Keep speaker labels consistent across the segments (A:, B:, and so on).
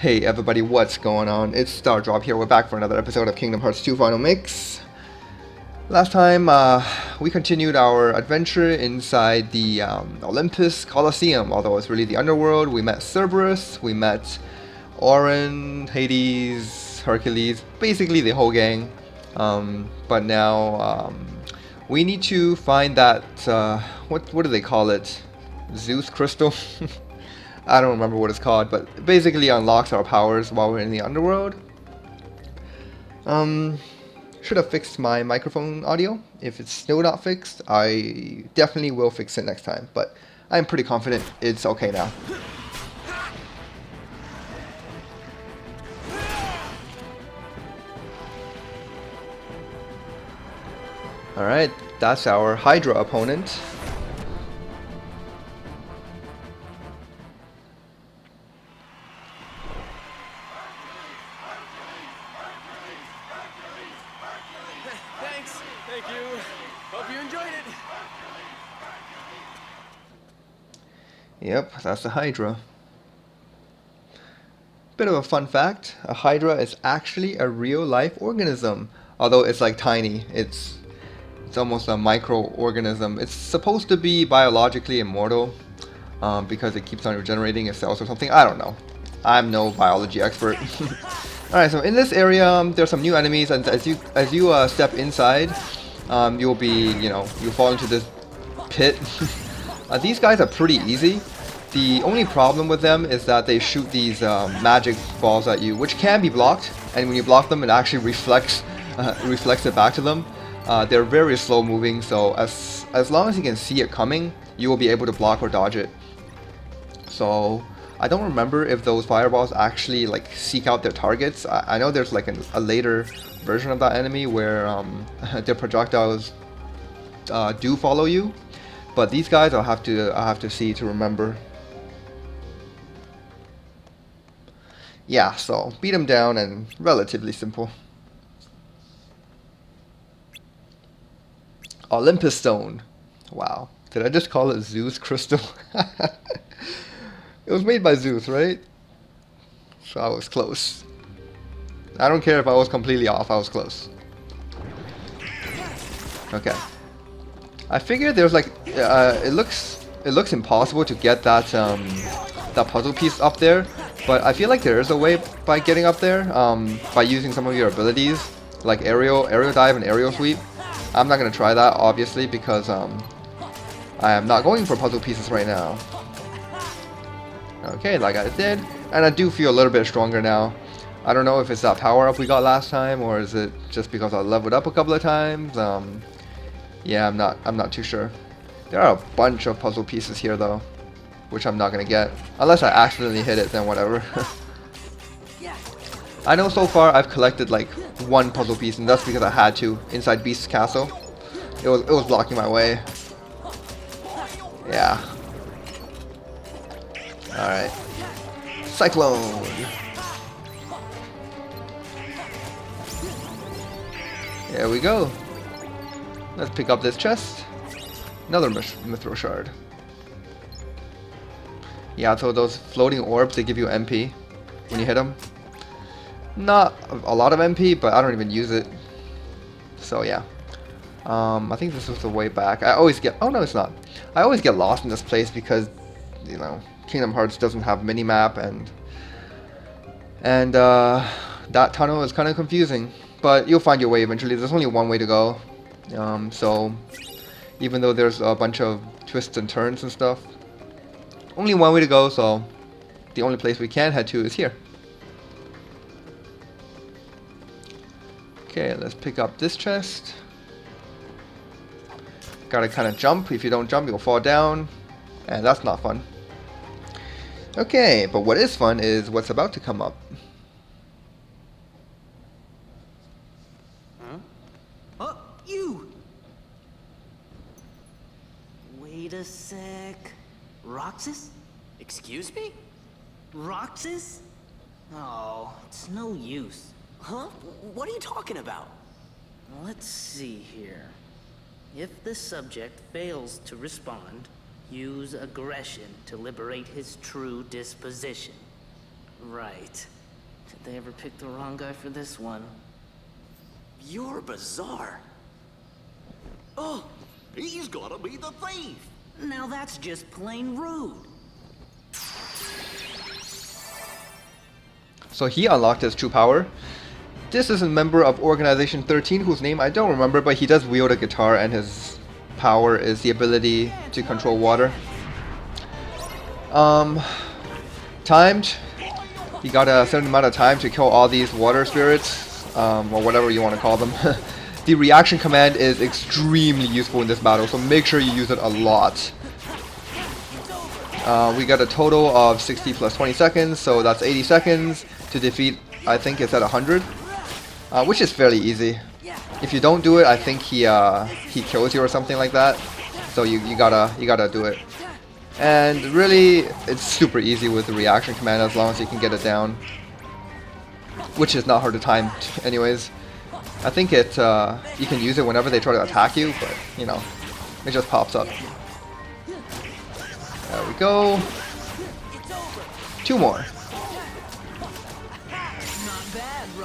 A: Hey everybody, what's going on? It's Stardrop here. We're back for another episode of Kingdom Hearts 2 Final Mix. Last time, we continued our adventure inside the Olympus Coliseum, although it's really the Underworld. We met Cerberus, we met Auron, Hades, Hercules, basically the whole gang. But now, we need to find that, what do they call it? Zeus Crystal? I don't remember what it's called, but basically unlocks our powers while we're in the Underworld. Should have fixed my microphone audio. If it's still not fixed, I definitely will fix it next time, but I'm pretty confident it's okay now. Alright, that's our HyDra opponent.
B: Thank you. Hope you enjoyed it.
A: Yep, that's the HyDra. Bit of a fun fact, a HyDra is actually a real-life organism. Although it's like tiny, it's almost a microorganism. It's supposed to be biologically immortal because it keeps on regenerating its cells or something. I don't know. I'm no biology expert. Alright, so in this area, there's some new enemies, and as you step inside, you'll fall into this pit. These guys are pretty easy. The only problem with them is that they shoot these magic balls at you, which can be blocked, and when you block them, it actually reflects it back to them. They're very slow moving, so as long as you can see it coming, you will be able to block or dodge it. So I don't remember if those fireballs actually like seek out their targets. I know there's like a later version of that enemy where their projectiles do follow you, but these guys I'll have to see to remember. Yeah, so beat them down and relatively simple. Olympus Stone. Wow, did I just call it Zeus Crystal? It was made by Zeus, right? So I was close. I don't care if I was completely off, I was close. Okay. I figured there's like, it looks impossible to get that puzzle piece up there, but I feel like there is a way by getting up there, by using some of your abilities, like aerial dive and aerial sweep. I'm not gonna try that, obviously, because I am not going for puzzle pieces right now. Okay, like I did, and I do feel a little bit stronger now. I don't know if it's that power up we got last time, or is it just because I leveled up a couple of times. Yeah, I'm not too sure. There are a bunch of puzzle pieces here though, which I'm not gonna get unless I accidentally hit it. Then whatever. I know so far I've collected like one puzzle piece, and that's because I had to inside Beast's castle. It was blocking my way. Yeah. Alright. Cyclone! There we go. Let's pick up this chest. Another Mithril Shard. Yeah, so those floating orbs, they give you MP when you hit them. Not a lot of MP, but I don't even use it. So yeah. I think this was the way back. I always get... Oh no, it's not. I always get lost in this place because, you know, Kingdom Hearts doesn't have minimap, and that tunnel is kind of confusing, but you'll find your way eventually. There's only one way to go, so even though there's a bunch of twists and turns and stuff, only one way to go, so the only place we can head to is here. Okay, let's pick up this chest. Gotta kind of jump. If you don't jump, you'll fall down, and that's not fun. Okay, but what is fun is what's about to come up.
C: Huh? Oh, you! Wait a sec. Roxas?
B: Excuse me?
C: Roxas? Oh, it's no use.
B: Huh? What are you talking about?
C: Let's see here. If the subject fails to respond, use aggression to liberate his true disposition. Right. Did they ever pick the wrong guy for this one?
B: You're bizarre. Oh, he's gotta be the thief.
C: Now that's just plain rude.
A: So he unlocked his true power. This is a member of Organization 13 whose name I don't remember, but he does wield a guitar and his power is the ability to control water. Timed. You got a certain amount of time to kill all these water spirits, or whatever you want to call them. The reaction command is extremely useful in this battle, so make sure you use it a lot. We got a total of 60 plus 20 seconds, so that's 80 seconds to defeat, I think it's at 100, which is fairly easy. If you don't do it, I think he kills you or something like that, so you gotta do it. And really, it's super easy with the reaction command as long as you can get it down, which is not hard to time anyways. I think it you can use it whenever they try to attack you, but you know, it just pops up. There we go. 2 more.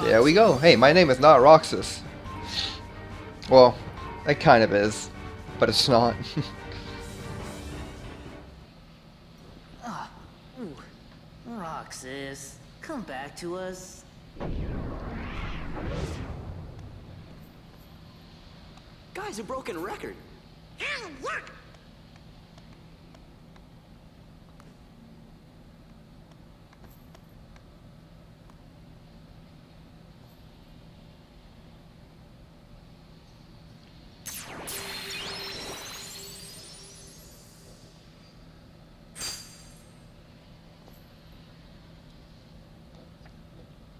A: There we go. Hey, my name is not Roxas. Well, it kind of is, but it's not.
C: Roxas, come back to us.
B: Guy's a broken record.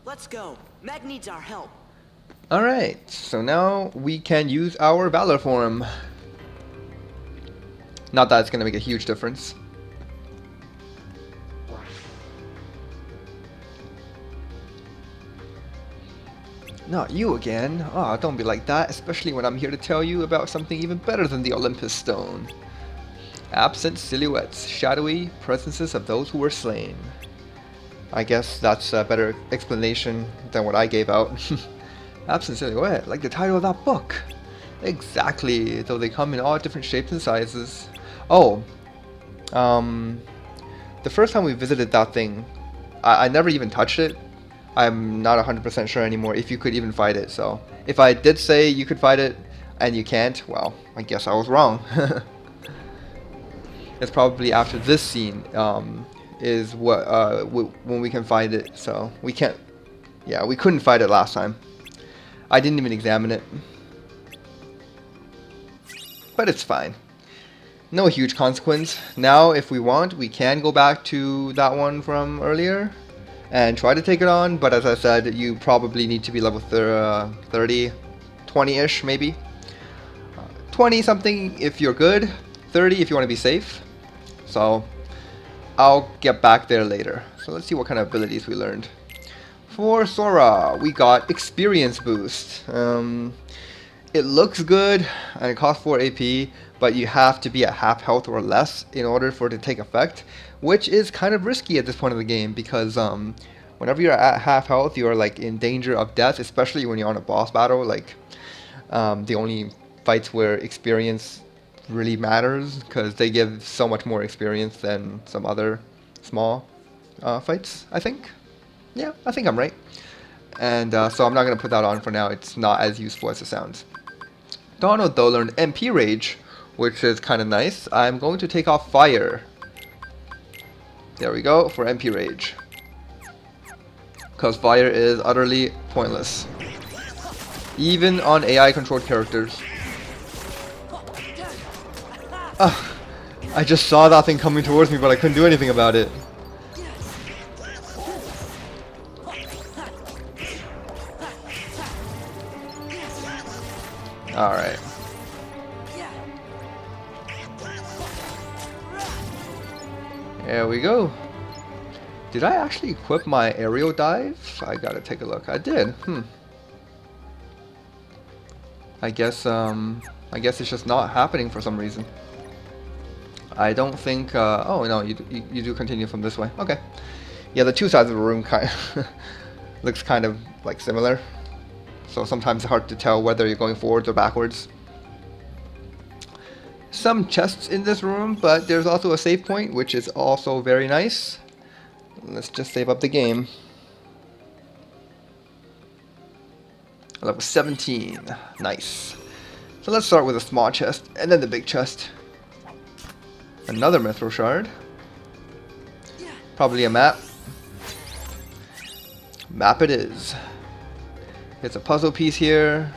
B: Let's go. Meg needs our help.
A: Alright, so now we can use our Valor form. Not that it's going to make a huge difference. Not you again. Ah, don't be like that, especially when I'm here to tell you about something even better than the Olympus Stone. Absent silhouettes, shadowy presences of those who were slain. I guess that's a better explanation than what I gave out. Absent silhouette, like the title of that book. Exactly, though they come in all different shapes and sizes. Oh, the first time we visited that thing, I never even touched it. I'm not 100% sure anymore if you could even fight it, so if I did say you could fight it and you can't, well, I guess I was wrong. It's probably after this scene is what when we can find it, so we can't, yeah, we couldn't fight it last time. I didn't even examine it, but it's fine. No huge consequence. Now if we want, we can go back to that one from earlier and try to take it on, but as I said, you probably need to be level 30, 20-ish maybe. 20 something if you're good, 30 if you want to be safe. So I'll get back there later. So let's see what kind of abilities we learned. For Sora, we got experience boost. It looks good and it costs 4 AP, but you have to be at half health or less in order for it to take effect, which is kind of risky at this point of the game because whenever you're at half health, you're like in danger of death, especially when you're on a boss battle. Like the only fights where experience really matters because they give so much more experience than some other small fights, I think. Yeah, I think I'm right. And so I'm not going to put that on for now. It's not as useful as it sounds. Donald though learned MP Rage, which is kind of nice. I'm going to take off Fire. There we go, for MP Rage. Because Fire is utterly pointless. Even on AI controlled characters. I just saw that thing coming towards me, but I couldn't do anything about it. Alright. There we go. Did I actually equip my aerial dive? I gotta take a look. I did. I guess it's just not happening for some reason. I don't think. Oh no, you do continue from this way. Okay. Yeah, the two sides of the room kind of looks kind of like similar. So sometimes it's hard to tell whether you're going forwards or backwards. Some chests in this room, but there's also a save point, which is also very nice. Let's just save up the game. Level 17. Nice. So let's start with a small chest, and then the big chest. Another mithril shard. Probably a map. Map it is. It's a puzzle piece here.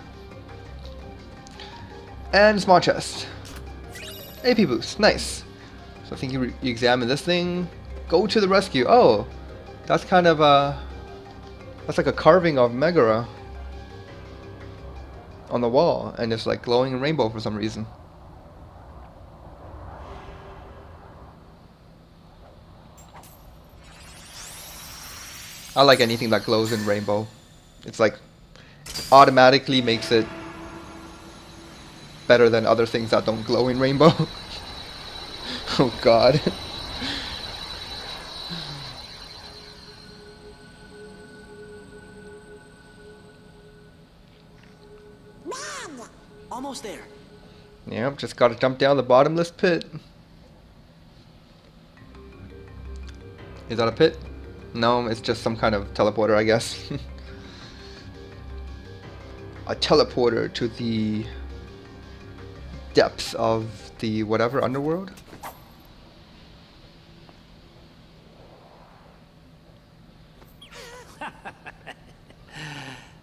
A: And small chest. AP boost. Nice. So I think you examine this thing. Go to the rescue. Oh, that's kind of a... That's like a carving of Megara on the wall, and it's like glowing rainbow for some reason. I like anything that glows in rainbow. It's like automatically makes it better than other things that don't glow in rainbow. Oh god.
B: Almost there.
A: Yep, just gotta jump down the bottomless pit. Is that a pit? No, it's just some kind of teleporter, I guess. A teleporter to the depths of the whatever Underworld?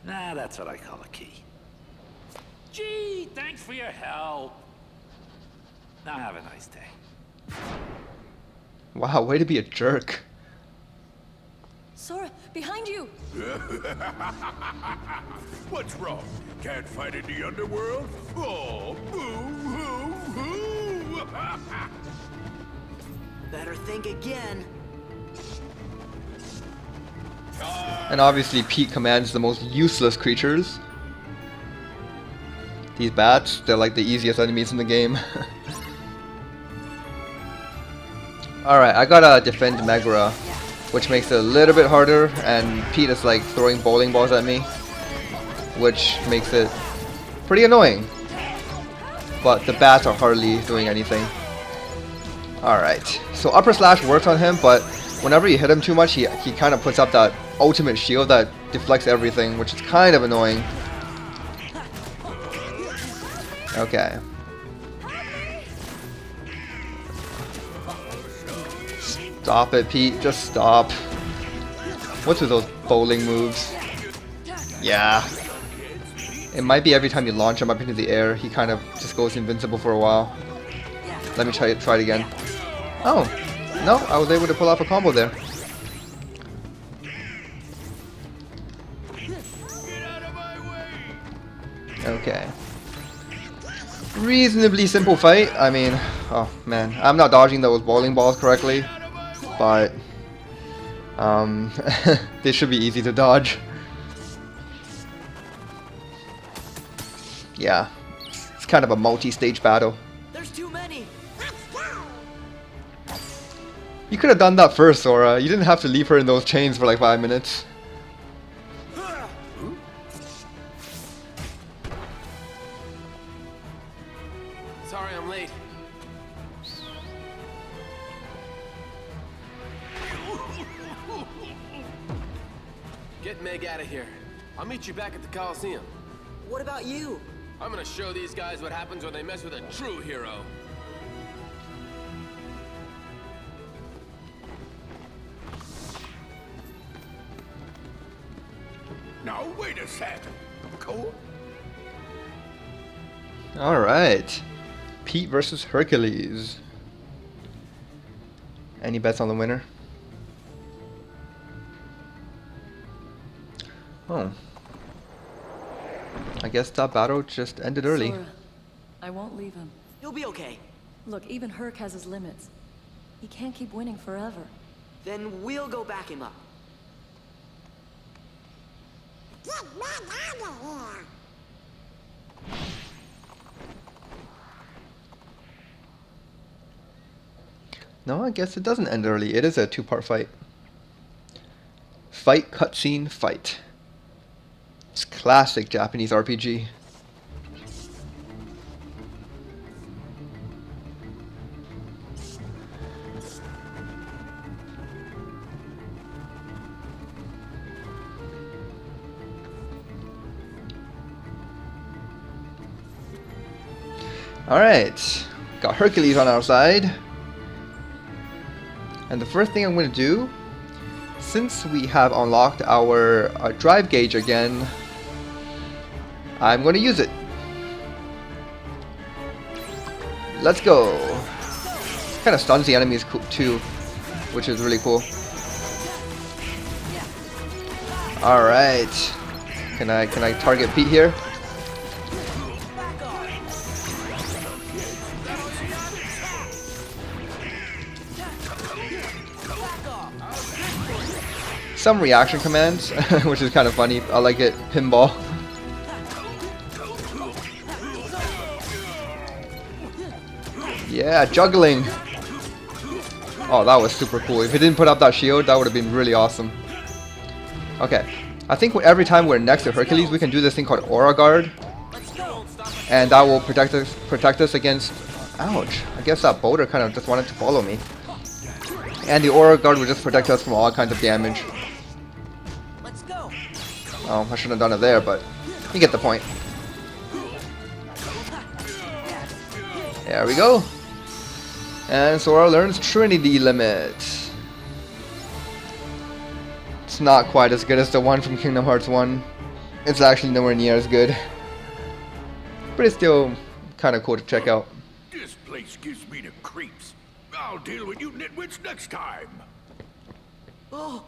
D: Nah, that's what I call a key. Gee, thanks for your help. Now have a nice day.
A: Wow, way to be a jerk.
E: Sora, behind you!
F: What's wrong? Can't fight in the underworld? Oh, boo-hoo-hoo!
B: Better think again.
A: And obviously Pete commands the most useless creatures. These bats, they're like the easiest enemies in the game. Alright, I gotta defend Megara, which makes it a little bit harder, and Pete is like throwing bowling balls at me, which makes it pretty annoying. But the bats are hardly doing anything. Alright, so upper slash works on him, but whenever you hit him too much, he kind of puts up that ultimate shield that deflects everything, which is kind of annoying. Okay. Stop it, Pete. Just stop. What's with those bowling moves? Yeah. It might be every time you launch him up into the air, he kind of just goes invincible for a while. Let me try it again. Oh. No, I was able to pull off a combo there. Okay. Reasonably simple fight. I mean, oh man, I'm not dodging those bowling balls correctly, but they should be easy to dodge. Yeah, it's kind of a multi-stage battle.
B: There's too many.
A: You could have done that first, Sora. You didn't have to leave her in those chains for like 5 minutes.
G: Sorry I'm late. Get Meg out of here. I'll meet you back at the Coliseum.
B: What about you?
G: I'm gonna show these guys what happens when they mess with a true hero.
F: Now, wait a sec. Cool?
A: Alright. Pete versus Hercules. Any bets on the winner? Oh. I guess that battle just ended early.
E: Sora, I won't leave him.
B: You'll be okay.
E: Look, even Herc has his limits. He can't keep winning forever.
B: Then we'll go back him up.
A: No, I guess it doesn't end early. It is a two-part fight. fight cutscene fight. It's classic Japanese RPG. Alright, got Hercules on our side. And the first thing I'm going to do, since we have unlocked our drive gauge again, I'm going to use it. Let's go. Kind of stuns the enemies too, which is really cool. Alright, can I target Pete here? Some reaction commands, which is kind of funny. I like it. Pinball. Yeah, juggling. Oh, that was super cool. If it didn't put up that shield, that would have been really awesome. Okay, I think every time we're next to Hercules, we can do this thing called Aura Guard, and that will protect us against. Ouch! I guess that boulder kind of just wanted to follow me. And the Aura Guard will just protect us from all kinds of damage. Oh, I shouldn't have done it there, but you get the point. There we go. And Sora learns Trinity Limit. It's not quite as good as the one from Kingdom Hearts 1. It's actually nowhere near as good. But it's still kind of cool to check out.
F: This place gives me the creeps. I'll deal with you nitwits next time.
B: Oh,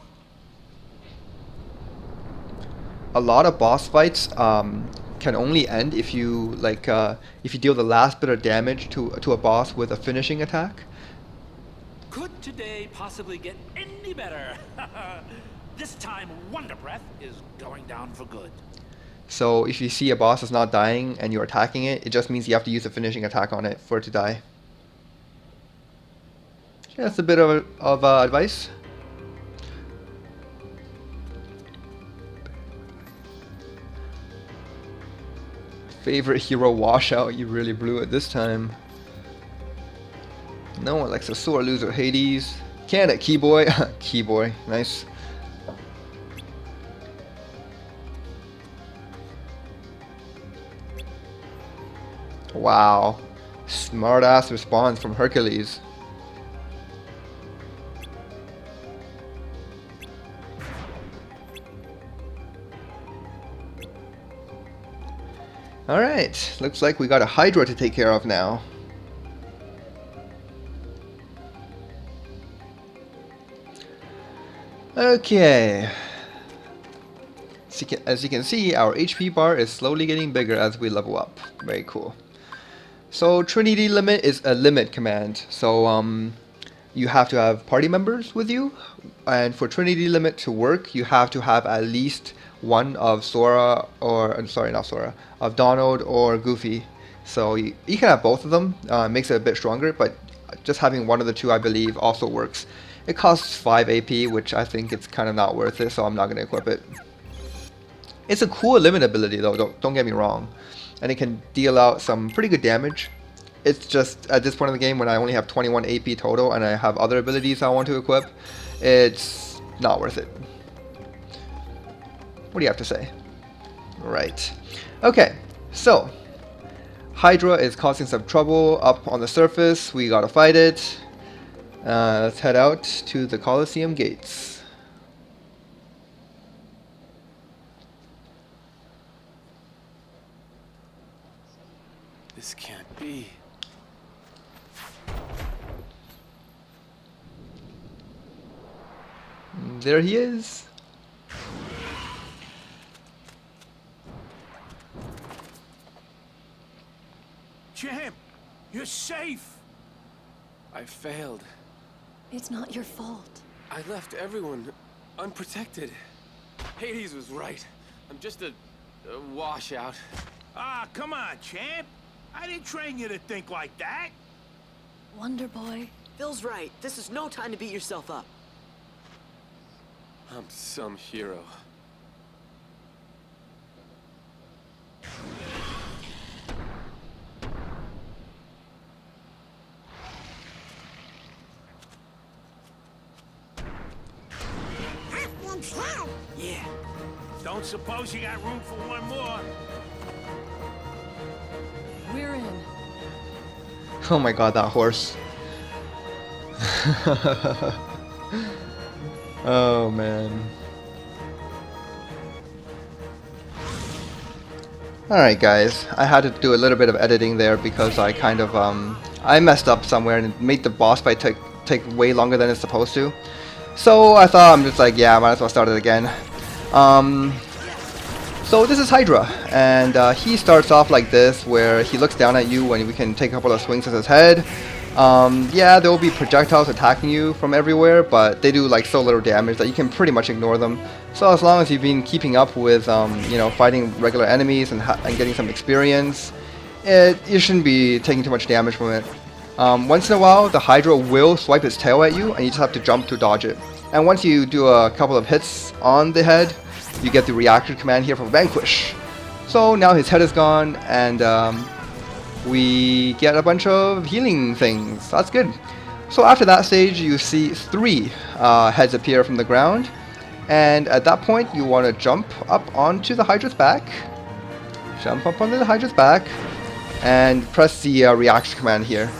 A: A lot of boss fights can only end if you if you deal the last bit of damage to a boss with a finishing attack.
D: Could today possibly get any better? This time, Wonder Breath is going down for good.
A: So if you see a boss that's not dying and you're attacking it, it just means you have to use a finishing attack on it for it to die. Yeah, that's a bit of advice. Favorite hero washout, you really blew it this time. No one likes a sore loser, Hades. Can it, Keyboy? Keyboy, nice. Wow, smart ass response from Hercules. Alright, looks like we got a HyDra to take care of now. Okay. As you can see, our HP bar is slowly getting bigger as we level up. Very cool. So Trinity Limit is a limit command. So you have to have party members with you, and for Trinity Limit to work, you have to have at least one of Sora, or I'm sorry, not Sora, of Donald or Goofy. So you can have both of them. Makes it a bit stronger, but just having one of the two, I believe, also works. It costs 5 AP, which I think it's kind of not worth it, so I'm not going to equip it. It's a cool limit ability though, don't get me wrong. And it can deal out some pretty good damage. It's just, at this point in the game, when I only have 21 AP total and I have other abilities I want to equip, it's not worth it. What do you have to say? Right. Okay, so HyDra is causing some trouble up on the surface. We gotta fight it. Let's head out to the Coliseum gates.
G: This can't be.
A: There he is.
F: Champ, you're safe.
G: I failed.
E: It's not your fault.
G: I left everyone unprotected. Hades was right. I'm just a washout.
F: Ah, come on, champ. I didn't train you to think like that.
E: Wonder Boy.
B: Phil's right. This is no time to beat yourself up.
G: Huh? I'm some hero.
D: Yeah. Don't suppose you got room for one more?
E: We're in.
A: Oh my god, that horse. Oh man. Alright guys, I had to do a little bit of editing there because I kind of I messed up somewhere and it made the boss fight take way longer than it's supposed to. So I thought, I'm just like, yeah, I might as well start it again. So this is HyDra, and he starts off like this, where he looks down at you and we can take a couple of swings at his head. Yeah, there will be projectiles attacking you from everywhere, but they do like so little damage that you can pretty much ignore them. So as long as you've been keeping up with, you know, fighting regular enemies and getting some experience, you shouldn't be taking too much damage from it. Once in a while, the HyDra will swipe its tail at you, and you just have to jump to dodge it. And once you do a couple of hits on the head, you get the reaction command here for Vanquish. So now his head is gone, and we get a bunch of healing things. That's good. So after that stage, you see 3 heads appear from the ground, and at that point, you want to jump up onto the HyDra's back. Jump up onto the HyDra's back, and press the reaction command here.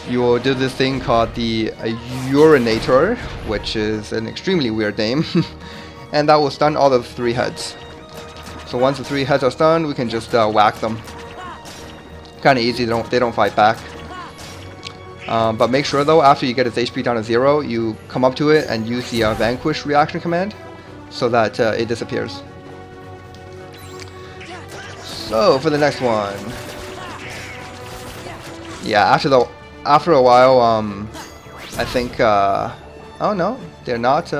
A: You will do this thing called the Urinator, which is an extremely weird name, and that will stun all the 3 heads. So once the 3 heads are stunned, we can just whack them. Kind of easy, they don't fight back. But make sure though, after you get its HP down to 0, you come up to it and use the Vanquish reaction command, so that it disappears. So for the next one, yeah, after a while, I think, oh no, they're not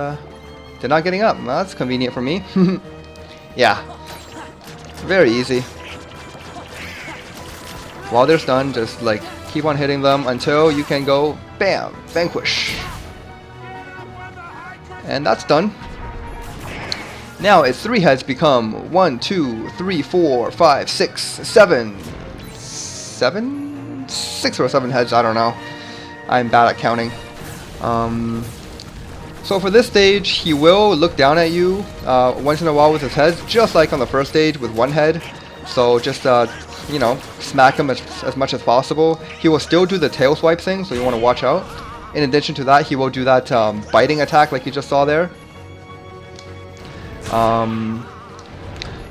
A: getting up. Well, that's convenient for me. Yeah, very easy. While they're stunned, just like keep on hitting them until you can go bam, Vanquish, and that's done. Now its 3 heads become 1, 2, 3, 4, 5, 6, 7, 6 or 7 heads, I don't know. I'm bad at counting. So for this stage, he will look down at you once in a while with his head, just like on the first stage with 1 head. So just, you know, smack him as much as possible. He will still do the tail swipe thing, so you want to watch out. In addition to that, he will do that biting attack like you just saw there.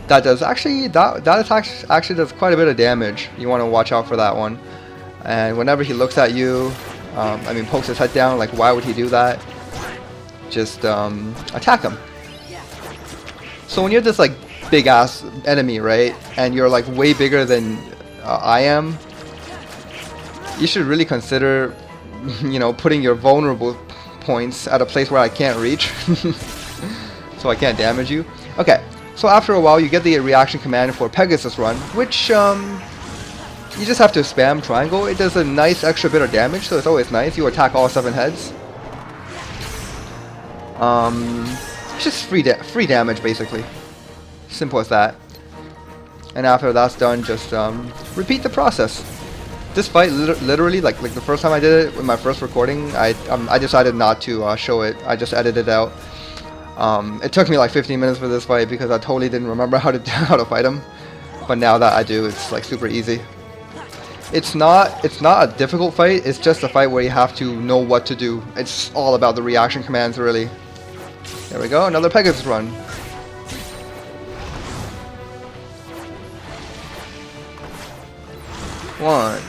A: That does actually, that attack actually does quite a bit of damage. You want to watch out for that one. And whenever he looks at you, I mean pokes his head down, like why would he do that? Just attack him. So when you're this like big ass enemy, right, and you're like way bigger than I am, you should really consider, you know, putting your vulnerable points at a place where I can't reach, so I can't damage you. Okay, so after a while you get the reaction command for Pegasus Run, which you just have to spam triangle. It does a nice extra bit of damage, so it's always nice. You attack all 7 heads. It's just free damage basically. Simple as that. And after that's done, just repeat the process. This fight literally, like the first time I did it with my first recording, I decided not to show it. I just edited it out. It took me like 15 minutes for this fight because I totally didn't remember how to fight him. But now that I do, it's like super easy. It's not a difficult fight. It's just a fight where you have to know what to do. It's all about the reaction commands, really. There we go, another Pegasus Run. One,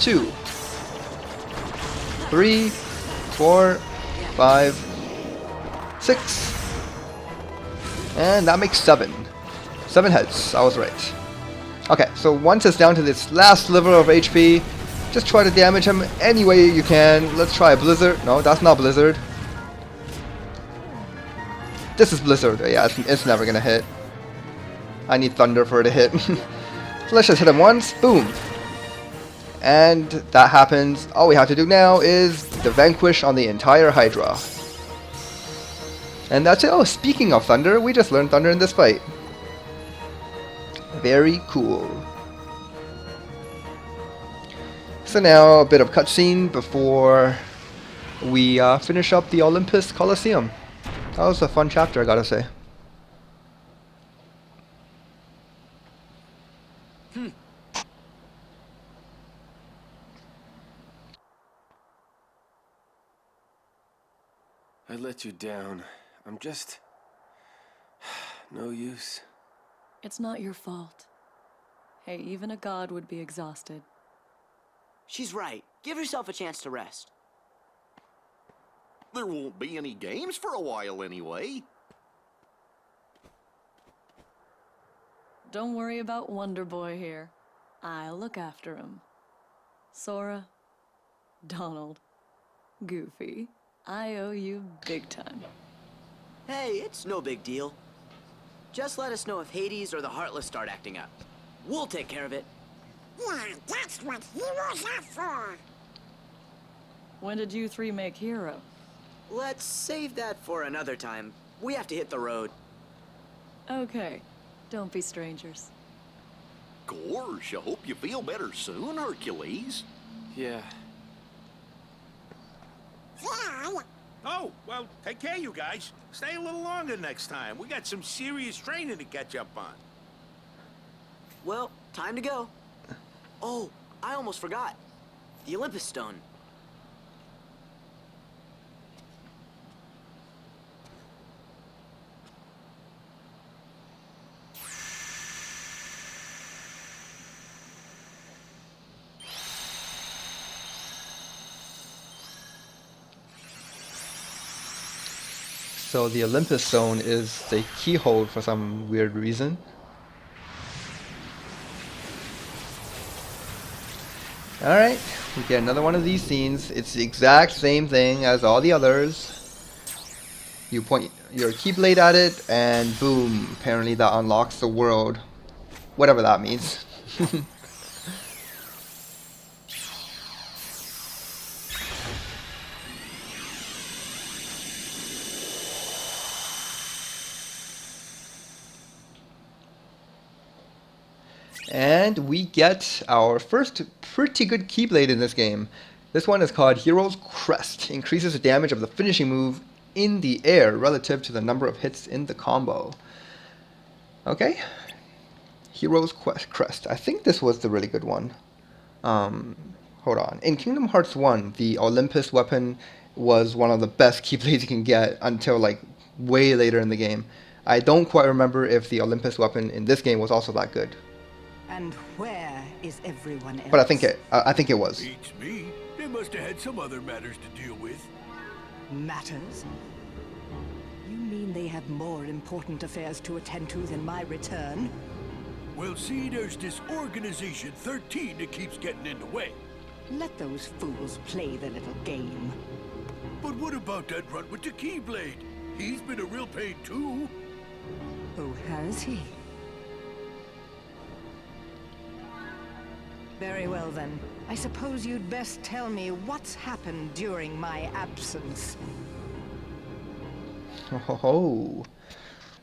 A: 2, 3, 4, 5, 6, and that makes 7. 7 heads. I was right. Okay, so once it's down to this last sliver of HP, just try to damage him any way you can. Let's try a Blizzard. No, that's not Blizzard. This is Blizzard. Yeah, it's never gonna hit. I need Thunder for it to hit. So let's just hit him once. Boom. And that happens. All we have to do now is the Vanquish on the entire HyDra. And that's it. Oh, speaking of thunder, we just learned thunder in this fight. Very cool. So now a bit of cutscene before we finish up the Olympus Coliseum. That was a fun chapter, I gotta say.
G: I let you down. I'm just... no use.
E: It's not your fault. Hey, even a god would be exhausted.
B: She's right. Give yourself a chance to rest.
H: There won't be any games for a while anyway.
E: Don't worry about Wonder Boy here. I'll look after him. Sora, Donald, Goofy, I owe you big time.
B: Hey, it's no big deal. Just let us know if Hades or the Heartless start acting up. We'll take care of it.
I: Yeah, that's what heroes are for.
E: When did you three make Hero?
B: Let's save that for another time. We have to hit the road.
E: Okay, don't be strangers.
H: Gosh, I hope you feel better soon, Hercules.
G: Yeah.
I: Yeah,
F: Oh, well, take care, you guys. Stay a little longer next time. We got some serious training to catch up on.
B: Well, time to go. Oh, I almost forgot. The Olympus Stone.
A: So the Olympus Stone is the keyhole for some weird reason. Alright, we get another one of these scenes. It's the exact same thing as all the others. You point your keyblade at it and boom, apparently that unlocks the world. Whatever that means. And we get our first pretty good Keyblade in this game. This one is called Hero's Crest. Increases the damage of the finishing move in the air relative to the number of hits in the combo. Okay. Hero's Crest. I think this was the really good one. Hold on. In Kingdom Hearts 1, the Olympus weapon was one of the best Keyblades you can get until like way later in the game. I don't quite remember if the Olympus weapon in this game was also that good.
J: And where is everyone else?
A: But I think it was.
F: Beats me. They must have had some other matters to deal with.
J: Matters? You mean they have more important affairs to attend to than my return?
F: Well, see, there's this Organization 13 that keeps getting in the way.
J: Let those fools play their little game.
F: But what about that runt with the Keyblade? He's been a real pain too.
J: Oh, has he? Very well then. I suppose you'd best tell me what's happened during my absence.
A: Oh,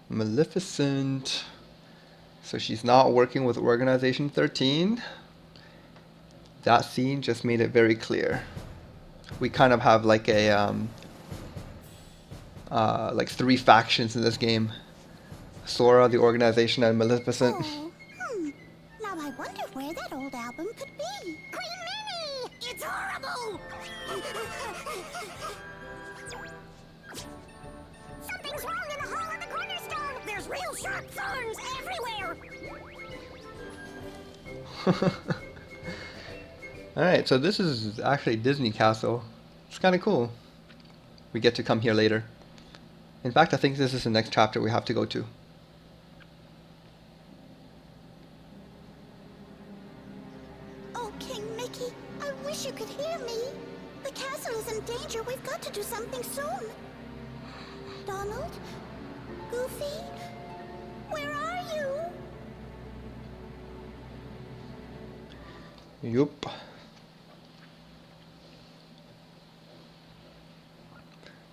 A: Maleficent. So she's not working with Organization 13. That scene just made it very clear. We kind of have like a like three factions in this game: Sora, the Organization, and Maleficent.
I: Oh, now I wonder where that old album could be. Queen Minnie! It's horrible! Something's wrong in the hall of the cornerstone! There's real sharp thorns everywhere!
A: Alright, so this is actually Disney Castle. It's kind of cool. We get to come here later. In fact, I think this is the next chapter we have to go to.
I: Oh, King Mickey, I wish you could hear me. The castle is in danger. We've got to do something soon. Donald? Goofy? Where are you?
A: Yup.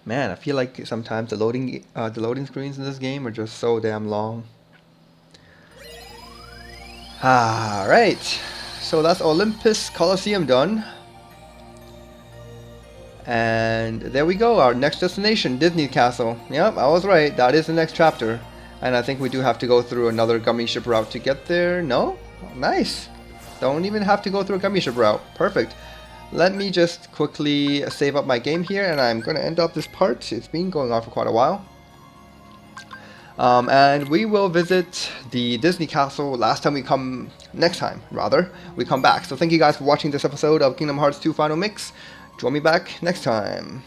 A: Man, I feel like sometimes the loading screens in this game are just so damn long. Alright, so that's Olympus Coliseum done. And there we go, our next destination, Disney Castle. Yep, I was right, that is the next chapter. And I think we do have to go through another gummy ship route to get there. No? Nice. Don't even have to go through a gummy ship route. Perfect. Let me just quickly save up my game here, and I'm going to end up this part. It's been going on for quite a while. And we will visit the Disney Castle next time we come back. So thank you guys for watching this episode of Kingdom Hearts 2 Final Mix. Join me back next time.